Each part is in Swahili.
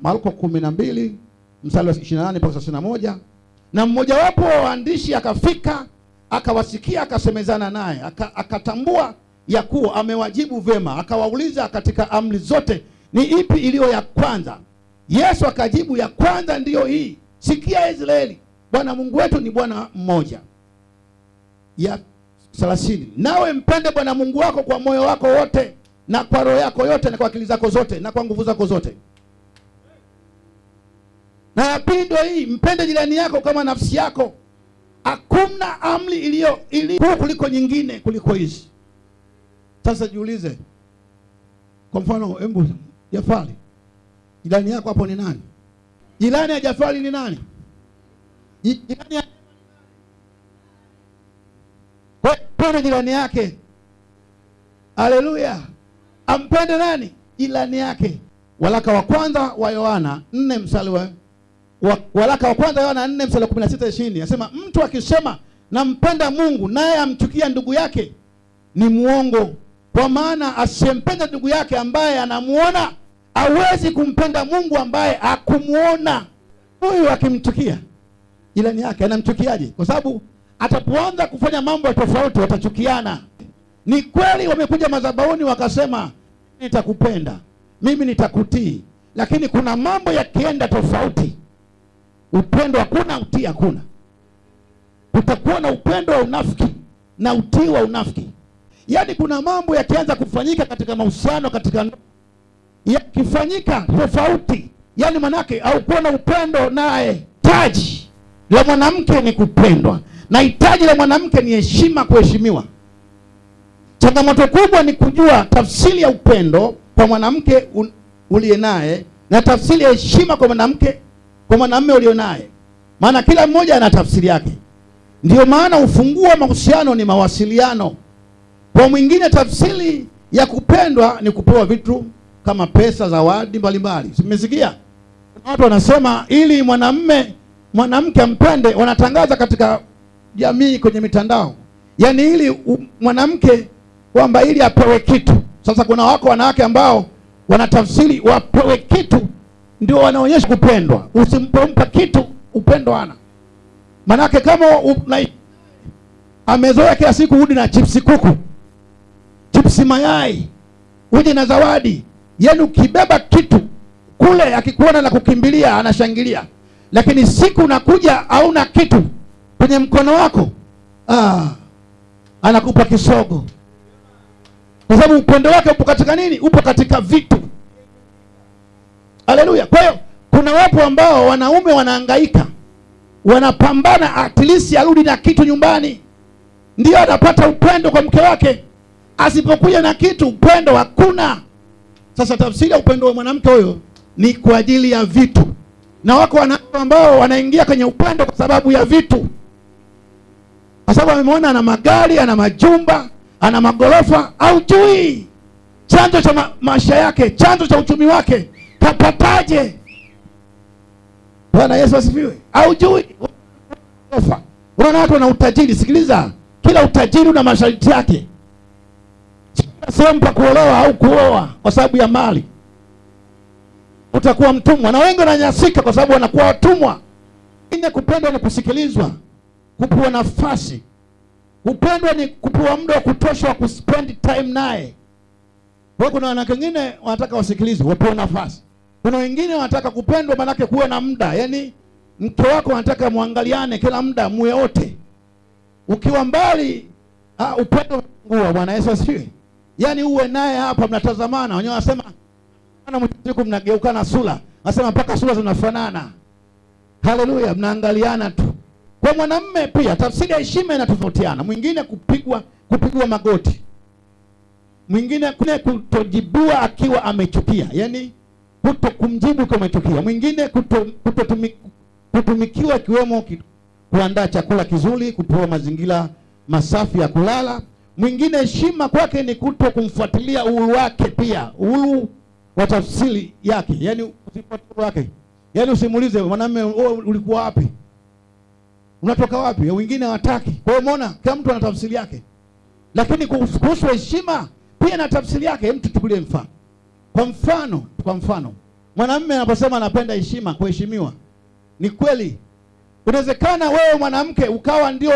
Marko 12 mstari wa 28 mpaka 31. Na mmoja wapo wa waandishi akafika, akawasikia, akasemezana naye, akatambua ya kuwa amewajibu vema, akawauliza katika amri zote ni ipi iliyo ya kwanza? Yesu akajibu, ya kwanza ndiyo hii, sikia Israeli, Bwana Mungu wetu ni Bwana mmoja. Ya 30, nawe mpende Bwana Mungu wako kwa moyo wako wote, na kwa roho yako yote, na kwa akili zako zote, na kwa nguvu zako zote. Na ya pili ndio hii, mpende jirani yako kama nafsi yako. Hakuna amri iliyo kuliko nyingine kuliko hizi. Sasa jiulize, kwa mfano, hebu Jafari, jirani yako hapo ni nani? Jirani ya Jafari ni nani? Jirani ya pende jirani yake. Haleluya. Ampende nani? Jirani yake. Waraka wa kwanza wa Yohana 4 mstari wa waraka wa kwanza Yohana 4 mstari wa 16-20 anasema, mtu akisema nampenda Mungu naye amchukia ndugu yake ni muongo. Kwa maana asiyempenda ndugu yake ambaye anamuona hawezi kumpenda Mungu ambaye hakumuona. Huyu akimchukia jirani yake anamchukiaje? Kwa sababu atapoanza kufanya mambo tofauti watachukiana. Ni kweli wamekuja madhabahuni wakasema nitakupenda, mimi nitakutii, lakini kuna mambo yakienda tofauti, upendo hakuna, utii hakuna. Utakuwa na upendo wa unafiki na utii wa unafiki. Yaani kuna mambo yakianza kufanyika katika mahusiano, katika yakifanyika tofauti, yaani manake au kuwa na upendo naye. Taji la mwanamke ni kupendwa, na hitaji la mwanamke ni heshima, kuheshimiwa. Changamoto kubwa ni kujua tafsiri ya upendo kwa mwanamke uliye naye na tafsiri ya heshima kwa mwanamke, kwa mwanamume uliye naye. Maana kila mmoja ana tafsiri yake. Ndio maana ufunguo wa mahusiano ni mawasiliano. Kwa mwingine tafsiri ya kupendwa ni kupewa vitu kama pesa, zawadi mbalimbali. Simesikia watu wanasema ili mwanamke ampende, wanatangaza katika jamii kwenye mitandao. Yaani ili mwanamke kwamba ili apewe kitu. Sasa kuna wanawake ambao wanatafsiri wapewe kitu ndio wanaonyesha kupendwa. Usimpompa kitu upendo hana. Manake kama amezoea kila siku udi na chipsi kuku, chipsi mayai, uje na zawadi. Yaani ukibeba kitu kule akikuona na kukimbilia anashangilia. Lakini siku unakuja hauna kitu kwenye mkono wako, anakupa kisogo. Kwa sababu upendo wake upo katika nini? Upo katika vitu. Haleluya. Kwa hiyo kuna watu ambao wanaume wanahangaika, wanapambana at least arudi na kitu nyumbani, ndio anapata upendo kwa mke wake. Asipokuja na kitu, upendo hakuna. Sasa tafsiri ya upendo wa mwanamke huyo ni kwa ajili ya vitu. Na wako wanawake ambao wanaingia kwenye upendo kwa sababu ya vitu. Kwa sababu ameona ana magari, ana majumba, ana magorofa, au jui chanzo cha maisha yake, chanzo cha uchumi wake kapataje. Bwana Yesu asifiwe. Au jui gorofa. Unaona watu wana utajiri. Sikiliza, kila utajiri una masharti yake. Sio mpa kuolewa au kuoa kwa sababu ya mali, utakuwa mtumwa. Na wengi wananyanyasika kwa sababu wanakuwa watumwa. Ine kupendwa ni kusikilizwa, kupewa nafasi. Kupendwa ni kupewa muda wa kutosha wa kuspend time naye. Kwa kuna wanawake wengine wanataka wasikilizwe, wapewe nafasi. Kuna wengine wanataka kupendwa manake kuwe na muda. Yaani mke wako anataka muangaliane kila muda, muwe wote. Ukiwa mbali, upendo ngua. Bwana Yesu asifiwe. Yaani uwe naye hapa mnatazamana. Wenyewe wanasema ana mtiku mnageukana sura. Wanasema mpaka sura zinafanana. Haleluya, mnaangaliana tu. Kwa mwanamume pia tafsiri ya heshima inatofautiana. Mwingine kupigwa magoti. Mwingine kutojibiwa akiwa amechukia. Yaani kuto kumjibu kama amechukia. Mwingine kutumikiwa kiwemo kuandaa chakula kizuri, kupewa mazingira masafi ya kulala. Mwingine heshima kwake ni kuto kumfuatilia uhuru wake pia. Uhuru wa tafsiri yake. Yaani usifuatilie wake. Yaani usimuulize mwanamume ulikuwa wapi? Unatoka wapi? Wengine hawataki. Kwa hiyo umeona kila mtu ana tafsiri yake. Lakini kuhusu heshima pia na tafsiri yake. Mtu tukulie mfano. Kwa mfano Mwanamume anaposema anapenda heshima, kuheshimiwa, ni kweli. Inawezekana wewe mwanamke ukawa ndio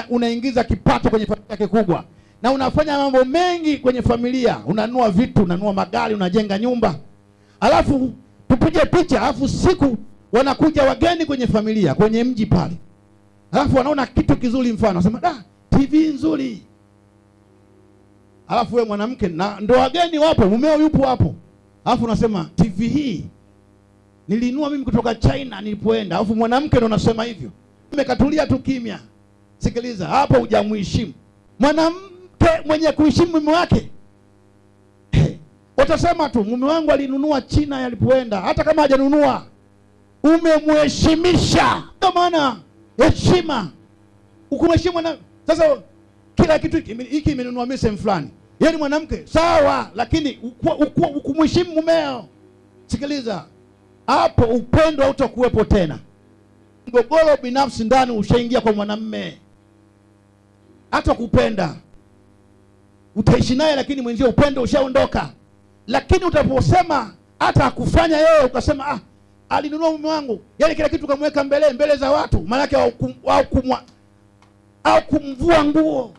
unaingiza kipato kwenye familia yake kubwa, na unafanya mambo mengi kwenye familia, unanunua vitu, unanunua magari, unajenga nyumba. Alafu tupige picha, alafu siku wanakuja wageni kwenye familia, kwenye mji pale. Alafu wanaona kitu kizuri, mfano wanasema TV nzuri. Alafu wewe mwanamke, na ndio wageni wapo, mumeo yupo hapo. Alafu unasema TV hii nilinunua mimi kutoka China nilipoenda. Alafu mwanamke ndo unasema hivyo. Umekatulia tu kimya. Sikiliza, hapo hujamheshimu. Mwanamke mwenye kuheshimu mume wake, utasema tu mume wangu alinunua China alipoenda, hata kama hajanunua umemheshimisha. Ndio maana heshima. Ukumheshimu na sasa kila kitu hiki imenunua mimi sehemu fulani. Yaani mwanamke sawa, lakini ukumheshimu mumeo. Sikiliza, hapo upendo hautakuwepo tena. Mgogoro binafsi ndani ushaingia kwa mwanamume. Hata kupenda utaishi naye, lakini mwenzio upendo ushaondoka. Lakini utaposema hata akufanya yeye ukasema alinunua mume wangu, yaani kila kitu kamweka mbele za watu, maana yake au kumvua nguo,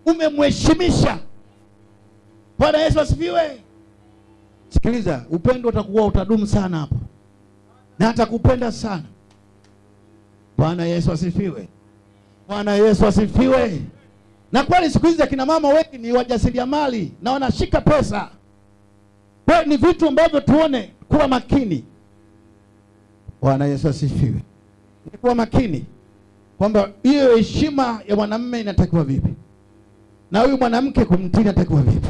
umemheshimisha. Bwana Yesu asifiwe. Sikiliza, upendo utakuwa utadumu sana hapo, na atakupenda sana. Bwana Yesu asifiwe. Bwana Yesu asifiwe. Na kweli siku hizi akina mama wengi ni wajasiriamali na wanashika pesa. Kwa ni vitu ambavyo tuone kuwa makini. Bwana Yesu asifiwe. Ni kuwa makini kwamba hiyo heshima ya mwanamume inatakiwa vipi, na huyu mwanamke kumtii inatakiwa vipi.